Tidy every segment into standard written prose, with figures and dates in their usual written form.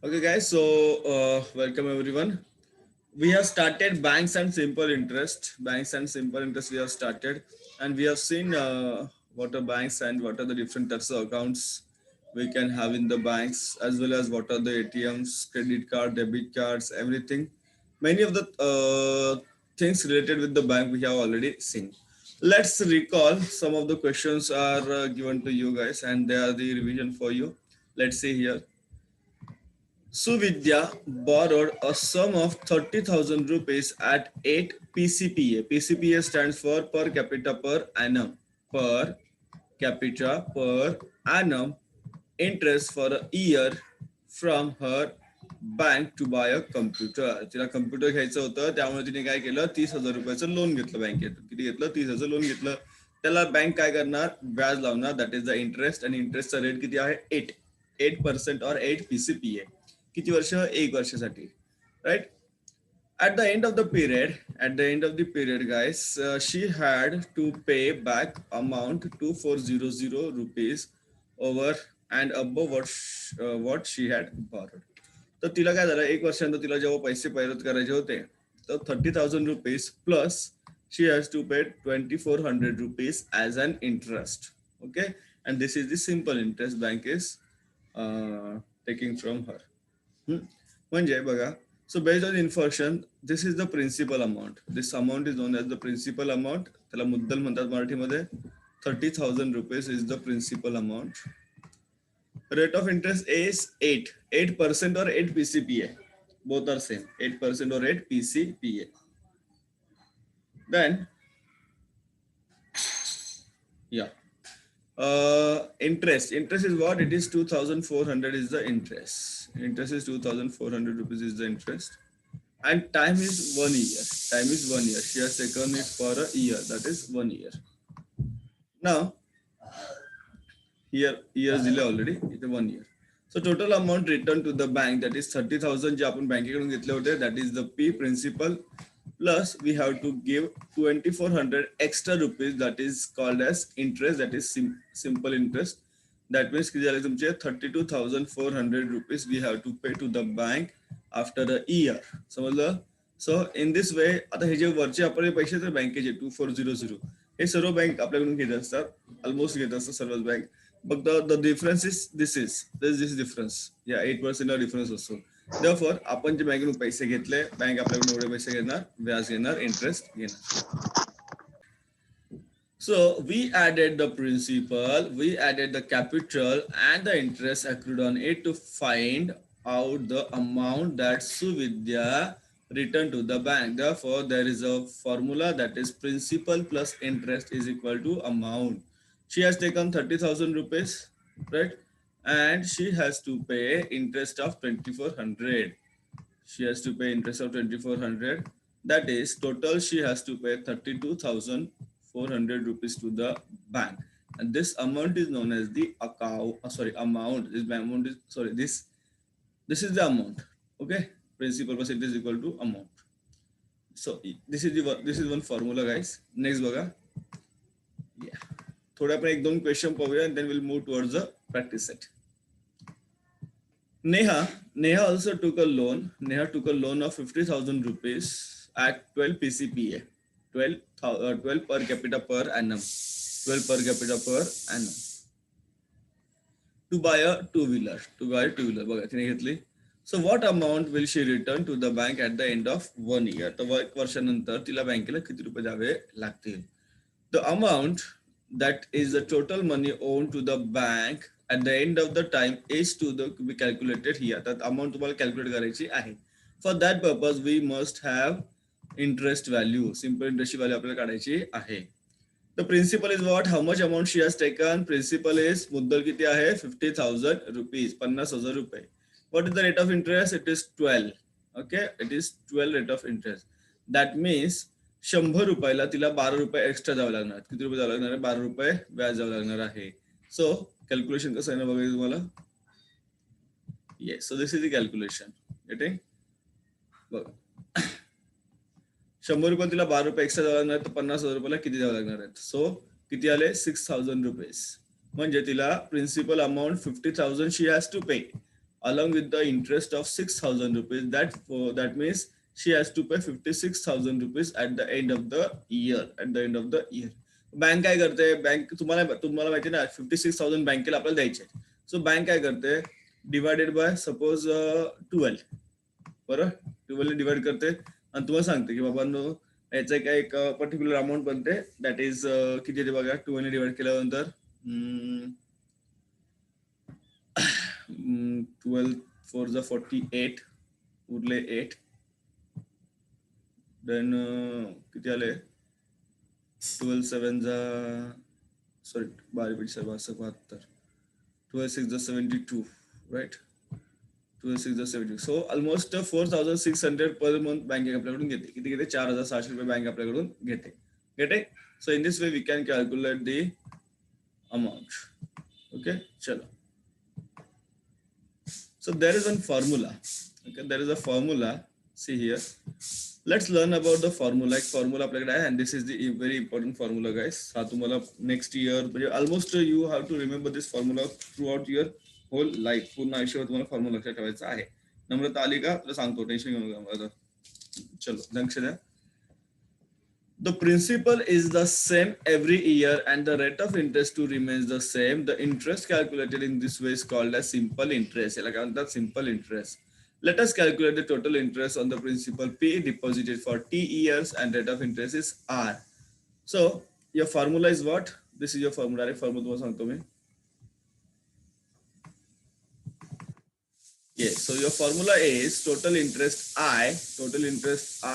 Okay, guys. So, welcome everyone. We have started banks and simple interest. Banks and simple interest. We have started, and we have seen what are banks and what are the different types of accounts we can have in the banks, as well as what are the ATMs, credit card, debit cards, everything. Many of the things related with the bank we have already seen. Let's recall some of the questions are given to you guys, and they are the revision for you. Let's see here. Suvidya borrowed a sum of 30,000 rupees at 8 PCPA. PCPA stands for per capita per annum. Per capita per annum interest for a year from her bank to buy a computer. तिला computer घ्यायचं होतं, त्यामुळे तिने काय केलं, 30,000 रुपयाचं loan घेतलं बँकेतून. किती घेतलं? 30,000 लोन घेतलं. त्याला बँक काय करणार? व्याज लावणार, दॅट इज द इंटरेस्ट. आणि इंटरेस्टचा रेट किती आहे? 8% और 8 PCPA. किती वर्ष? 1 वर्षासाठी, right? At the end of the period, guys, she had to pay back amount 2400 rupees over and above what she had borrowed. तर तिला काय झालं, 1 वर्षानंतर तिला जेव्हा पैसे परत करायचे होते, तर 30,000 rupees plus she has to pay 2400 rupees as an interest. Okay, and this is the simple interest bank is taking from her. म्हणजे बघा, so based on information, this is the principal amount. This amount is known as the principal amount. त्याला मुद्दल म्हणतात मराठीमध्ये. 30,000 rupees is the principal amount. Rate of interest is 8% or 8 PCPA. Both are same. 8% or 8 PCPA. Then, yeah. Interest is what? It is 2,400 is the interest. Interest is 2,400 rupees is the interest. And time is 1 year. She has taken it for a year. That is 1 year. Now, here years delay already. It's 1 year. So total amount returned to the bank, that is 30,000 जे आपण बँकेकडून घेतले होते, that is the P principal, plus we have to give 2,400 extra rupees, that is called as interest, that is simple interest. That means किती झाले तुमचे? 32,400 rupees we have to pay to the bank after a year. समजलं? सो in this वे आता हे जे वरचे आपले पैसे तर बँकेचे 2400 हे सर्व बँक आपल्याकडून घेत असतात, ऑलमोस्ट घेत असतात सर्वच bank. But the difference is this difference, या 8% डिफरन्स असतो. Therefore, आपण जे बँकेतून पैसे घेतले, बँक आपल्याकडून एवढे पैसे घेणार, व्याज घेणार, इंटरेस्ट घेणार. So we added the principal, we added the capital and the interest accrued on it to find out the amount that Suvidya returned to the bank. Therefore, there is a formula, that is principal plus interest is equal to amount. She has taken 30,000 rupees, right? And she has to pay interest of 2,400. She has to pay interest of 2,400. That is total she has to pay 32,400 rupees to the bank. And this amount is known as the amount. This is the amount. Okay, principal percentage is equal to amount. So this is one formula, guys. Next बघा. Yeah. थोडे आपण 1-2 question पाहूया, and then we'll move towards the practice set. Neha also took a loan. Neha took a loan of 50,000 rupees at 12 PCPA. 12 per capita per annum. 12 per capita per annum. To buy a two-wheeler. बघा तिने घेतली. So what amount will she return to the bank at the end of 1 year? तर 1 वर्षानंतर तिला बँकेला किती रुपये द्यावे लागतील? The amount that is the total money owed to the bank at the end of the time is to be calculated here. That amount तुम्हाला calculate करायची आहे. For that purpose, we must have interest value. Simple interest value आपल्याला काढायची आहे. The principal is what? How much amount she has taken? Principal is मुद्दल किती आहे? 50,000 rupees. 50,000 रुपये. What is the rate of interest? It is 12. Okay, it is 12 rate of interest. That means 100 रुपयाला तिला 12 रुपये एक्स्ट्रा द्यावं लागणार. किती रुपये द्यावं लागणार आहे? 12 रुपये व्याज द्यावं लागणार आहे. सो कॅल्क्युलेशन कसं आहे ना बघायचं तुम्हाला. Yes, so this is the calculation. Getting? बघा, 100 रुपये तिला 12 रुपये एक्स्ट्रा द्यावं लागणार, तर 50,000 रुपयाला किती द्यावं लागणार आहेत? सो किती आले? 6,000 रुपीज. म्हणजे तिला principal amount 50,000 she has to pay. along with the interest of 6,000 rupees. That means she has to pay 56,000 rupees at the end of the year. Bank काय करते, बँक तुम्हाला माहिती ना 56,000 बँकेला आपल्याला द्यायचे. सो बँक काय करते, डिवायडेड बाय सपोज 12, बरोबर 12 डिवाइड करते आणि तुम्हाला सांगते की बाबा याचं काय एक पर्टिक्युलर अमाऊंट बनते, दॅट इज किती येते बघा, 12 डिवाइड केल्यानंतर 12 4 ज 48 उरले 8, देन किती आले 12 7 जा सॉरी 12 6 जा 72, राईट, 12 6 जा 72. So almost 4,600 per month bank आपल्याकडून घेते. किती घेते, 4,600 रुपये बँक आपल्याकडून घेते. Get. So in this way we can calculate the amount. Okay, चलो. So there is one formula. Okay, there is a formula. See here. Let's learn about the formula. एक formula आपल्याकडे आहे, and this is the very important formula, guys. हा तुम्हाला next year म्हणजे almost you have to remember this formula throughout your whole life. पूर्ण आयुष्यावर तुम्हाला formula लक्षात ठेवायचा आहे. नम्रता आली का, तुला सांगतो, टेन्शन घेऊ नका. चलो लक्ष द्या. The principal is the same every year and the rate of interest to remains the same. The interest calculated in this way is called as simple interest. Like that simple interest. Let us calculate the total interest on the principal P deposited for T years and rate of interest is R. So your formula is what? This is your formula. Yes, so your formula is total interest I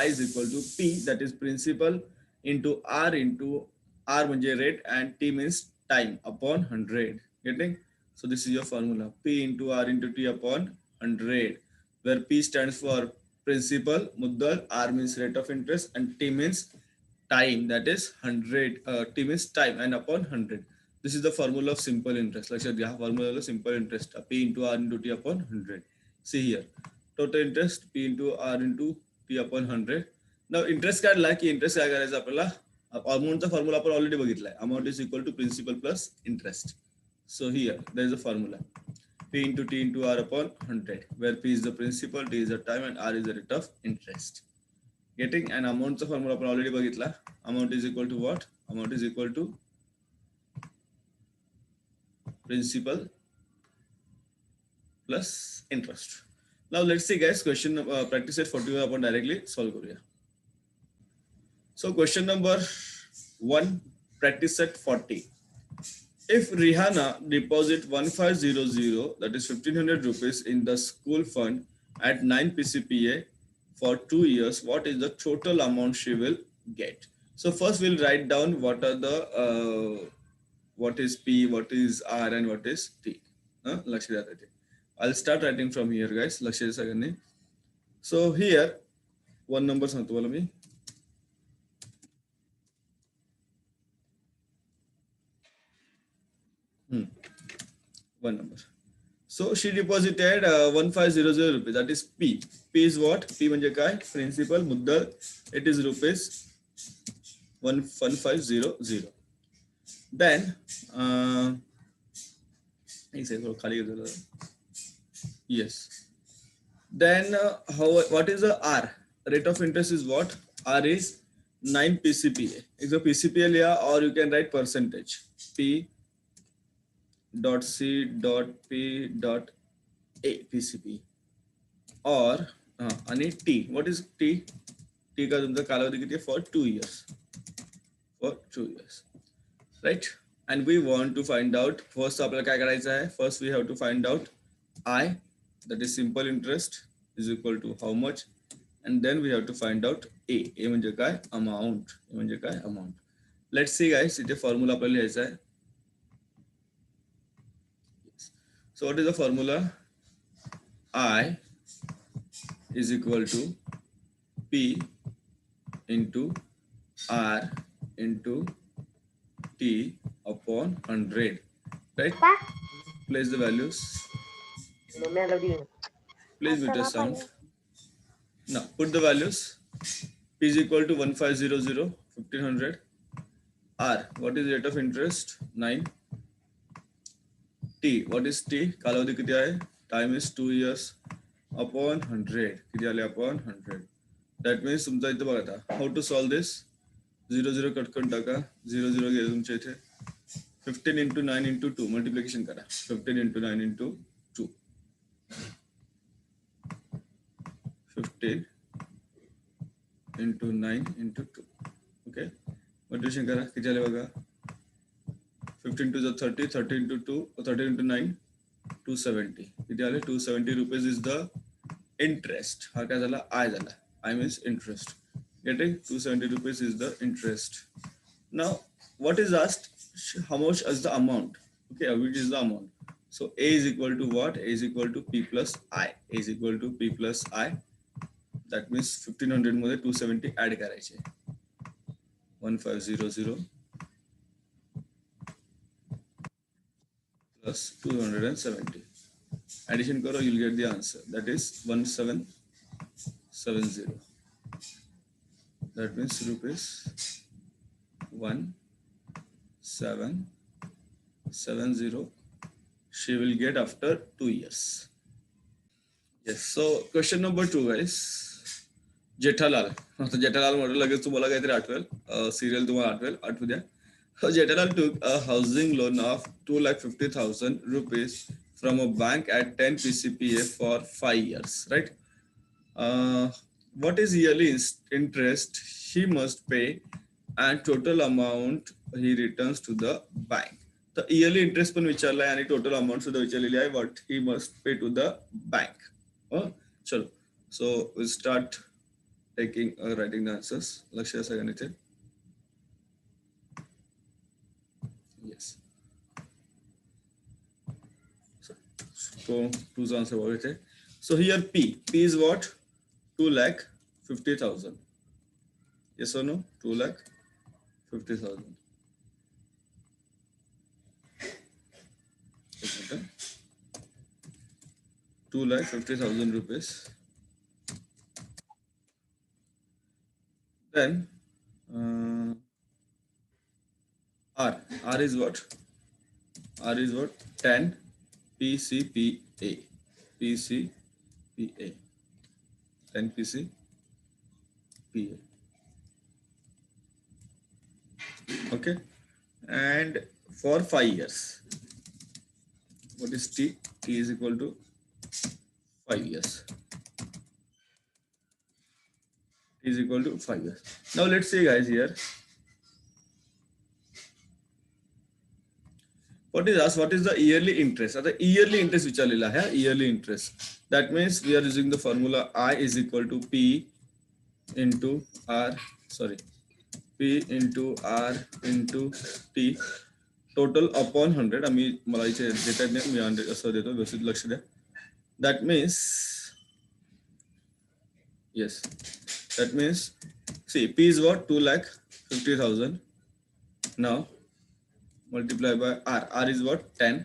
is equal to P, that is principal, into R manje rate and T means time upon 100. Getting? So this is your formula, P into R into T upon 100, where P stands for principal, muddal, R means rate of interest and T means time, that is 100. T means time and upon 100. This is the formula of simple interest. Like the formula of simple interest, P into R into T upon 100. See here, total interest P into R into T upon 100. Now interest काढला की interest काय करायचं आपल्याला, अमाउंटचा formula आपण already बघितलाय. Amount is equal to principal plus interest. So here there is a formula, P into T into R upon 100, where P is the principal, T is the time and R is the rate of interest. Getting? an amountचा formula आपण already बघितला. Amount is equal to what? Amount is equal to principal plus interest. Now let's see, guys, question practice set 41 आपण directly solve करूया. So question number 1, practice set 40. If Rihanna deposit 1500, that is 1500 rupees in the school fund at 9 PCPA for 2 years, what is the total amount she will get? So first we'll write down what are the what is P, what is R and what is T. I'll start writing from here, guys. So here one number सांगतो मला मी. One number. So she deposited 1500 rupees, that is P. P is what? P म्हणजे काय? Principal, मुद्दल. It is rupees 1500. Then yes. Then what is the R? Rate of interest is what? R is 9 PCPA. It's a PCPA लिया, or you can write percentage. P dot C dot P dot A PCP, or आणि T. What is T? T का तुमचा कालावधी किती आहे? For 2 years. For 2 years, right? And we want to find out, first आपल्याला काय करायचं आहे? First we have to find out I, that is simple interest, is equal to how much, and then we have to find out A. A म्हणजे काय? Amount. A म्हणजे काय? Amount. Let's see, guys, इथे formula आपल्याला लिहायचा आहे. So what is the formula? I is equal to P into R into T upon 100, right? Place the values. Please with the sound. Now put the values. P is equal to 1500, 1500. R, what is rate of interest? 9. T, what is T? कालावधी किती आहे? Time is 2 years upon 100 किती आले upon 100. That means तुमचा इथं बघा आता how to solve this. 0 0 cut करून टाका. 0 0 गेले तुमच्या इथे. 15 into 9 into 2 मल्टिप्लिकेशन करा. 15 into 9 into 2. 15 into 9 into 2. Okay multiplication करा. किती आले बघा. 15 to the 30, 30 into 2, 30 into 9, 270. किती आले 270 rupees is the interest. हा काय झाला I झाला. I means interest. Getting 270 rupees is the interest. Now what is asked? How much is the amount? Okay, which is the amount? So A is equal to what? A is equal to P plus I. A is equal to P plus I. That means 1500 मध्ये 270 add करायचे. 1500 plus 270. Addition karo, you'll get the answer. That is 1770. That means rupees 1770 she will get after 2 years. Yes. So question number 2, guys. Jethalal. आता जेठालाल म्हटलं लगेच तुम्हाला काहीतरी आठवेल. Serial तुम्हाला आठवू द्या. Jetalal took a housing loan of 2,50,000 rupees from a bank at 10 PCPA for 5 years, right? What is yearly interest he must pay and total amount he returns to the bank? The yearly interest पण विचारलाय आणि total amount सुद्धा विचारलेली आहे. What he must pay to the bank. चलो. So we'll start taking writing the answers. लक्ष द्या सगळ्यांनी इथे. Yes. So 2's answer what is it? So here P is what? 2,50,000. Yes or no? 2,50,000. 2,50,000 rupees. Then R is what? R is what? 10 PCPA. PCPA. 10 PCPA. Okay. And for 5 years. What is T? T is equal to 5 years. T is equal to 5 years. Now let's see, guys, here. What is asked? What is the yearly interest? The yearly interest विचारलेला आहे. Yearly interest. That means we are using the formula I is equal to P into R. Sorry, P into R into T. Total upon 100. आम्ही मला इथे देतात नाही. मी 100 असं देतो. व्यवस्थित लक्ष द्या. That means yes. That means see P is what? 2,50,000. Now multiply by R. R is what? 10.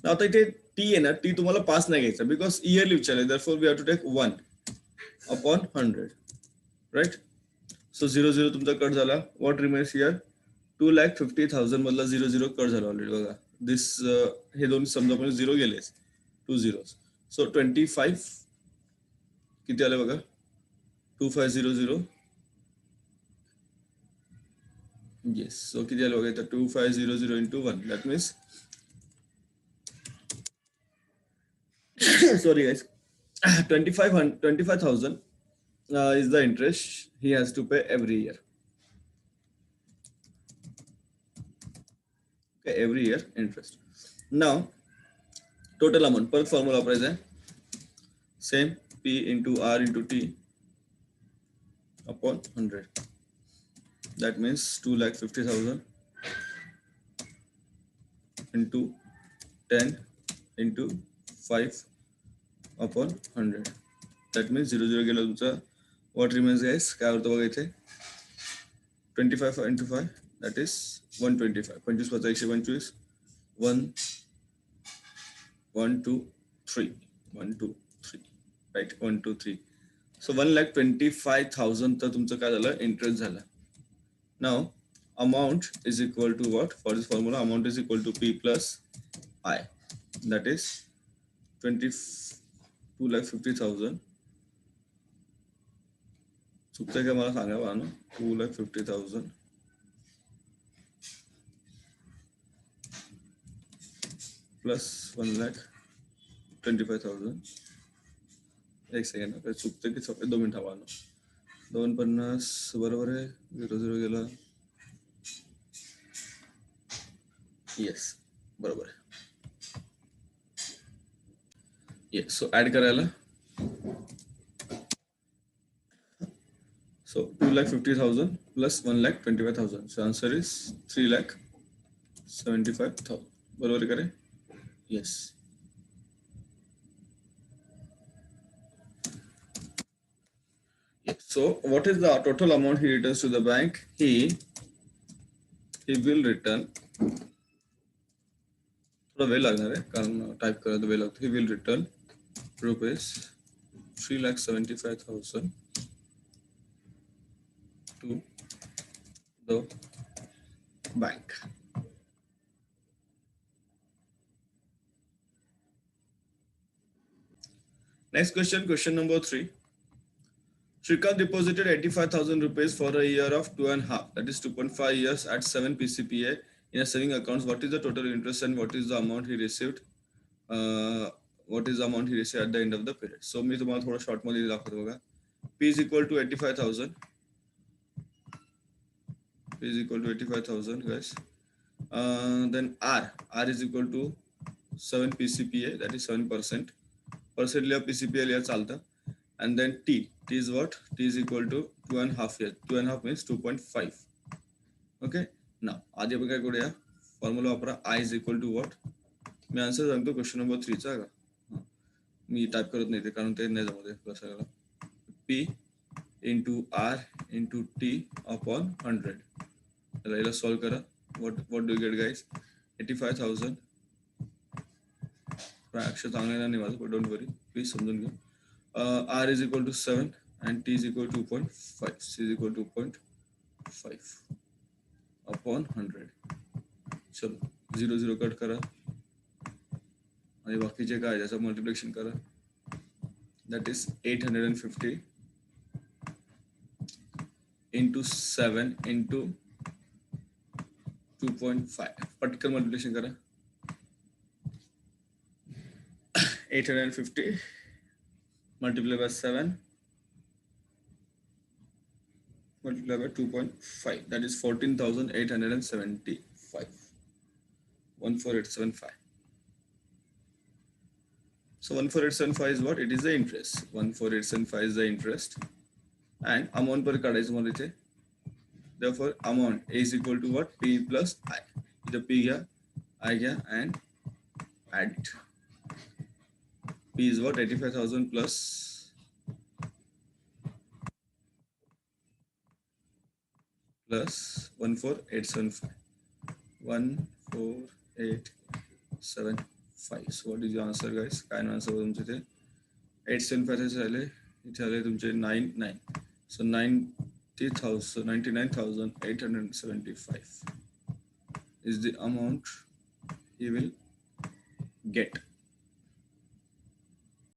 Now आता इथे T आहे ना, T तुम्हाला पास नाही घ्यायचा because yearly विचारले. Therefore we have to take 1 upon 100. Right? So 0 0 तुमचा कट झाला. What remains here? 2,50,000 मधला 0 0 कट झाला ऑलरेडी बघा. This हे दोन समजा पण 0 गेले. 2 zeros. So 25 किती आले बघा. 2500. Yes. So किती आले बघा इथं 2500 into 1. That means sorry guys. 25,000 is the interest he has to pay every year. Okay, every year interest. Now total amount per formula price है same P into R into T upon 100. That means 2,50,000 into 10 into 5 upon 100. That means 0 0 गेला तुमचा. What remains, guys? काय होतं बघा इथे 25 into 5. That is 125. 25 वजा 125. 1 2 3. 1 2 3. Right? 1 2 3. So 1,25,000 तर तुमचं काय झालं इंटरेस्ट झाला. Now amount is equal to what? For this formula amount is equal to P plus I. That is 2,50,000. चुकतंय का मला सांगा बानो. 2,50,000 plus 1,25,000. एक सेकंड चुकतं की 2 मिनिटं बानो. 250 बरोबर आहे. 0 गेला. येस बरोबर आहे. येस सो ऍड करायला. So 2,50,000 plus 1,25,000. So answer is 3,75,000. बरोबर करे? Yes. Yes. So what is the total amount he returns to the bank? He will return. थोड़ा वेळ लागणार आहे कारण टाइप करायला वेळ लागतो. He will return rupees 3,75,000 to the bank. Next question, question number 3. Shrikant deposited 85,000 rupees for a year of 2.5, that is 2.5 years at 7 PCPA in a saving account. What is the total interest and what is the amount he received? What is the amount he received at the end of the period? So मी तुम्हाला थोड़ा short मध्ये दाखवतो बघा. P is equal to 85,000. P is equal to 85,000 guys. Then R is equal to 7 PCPA, that is 7%. Percent लिया PCPA लिया चालता. And then T is what? T is equal to 2.5 years. 2.5 means 2.5. Okay. Now, आधी आपण काय करूया? Formula वापरा. I is equal to what? Me answer सांगतो question number 3 चा का. मी टाइप करत नाही ते कारण ते नाही जमत आहे बसायला. P into R into T upon 100. चला याला सॉल्व करा. What do you get guys? 85,000. अक्षर चांगले नाही माझं, but don't worry. Please समजून घ्या. R is equal to 7 and T is equal to 2.5. C is equal to 2.5 upon 100. चलो 0 कट करा आणि बाकीचे काय त्याचं मल्टिप्लिकेशन करा. That is 850 into 7 into 2.5. पटकन मल्टिप्लिकेशन करा. 850 multiplied by 7 multiplied by 2.5, that is 14,875. 14875. So 14875 is what? It is the interest. 14875 is the interest. And amount per card is more. Therefore, amount is equal to what? P plus I. The P here, I here, and add it. P is what? 85,000 plus 14875. 14875. So what is your answer guys? Kind answer was 875 99. So 99,875 is the amount he will get.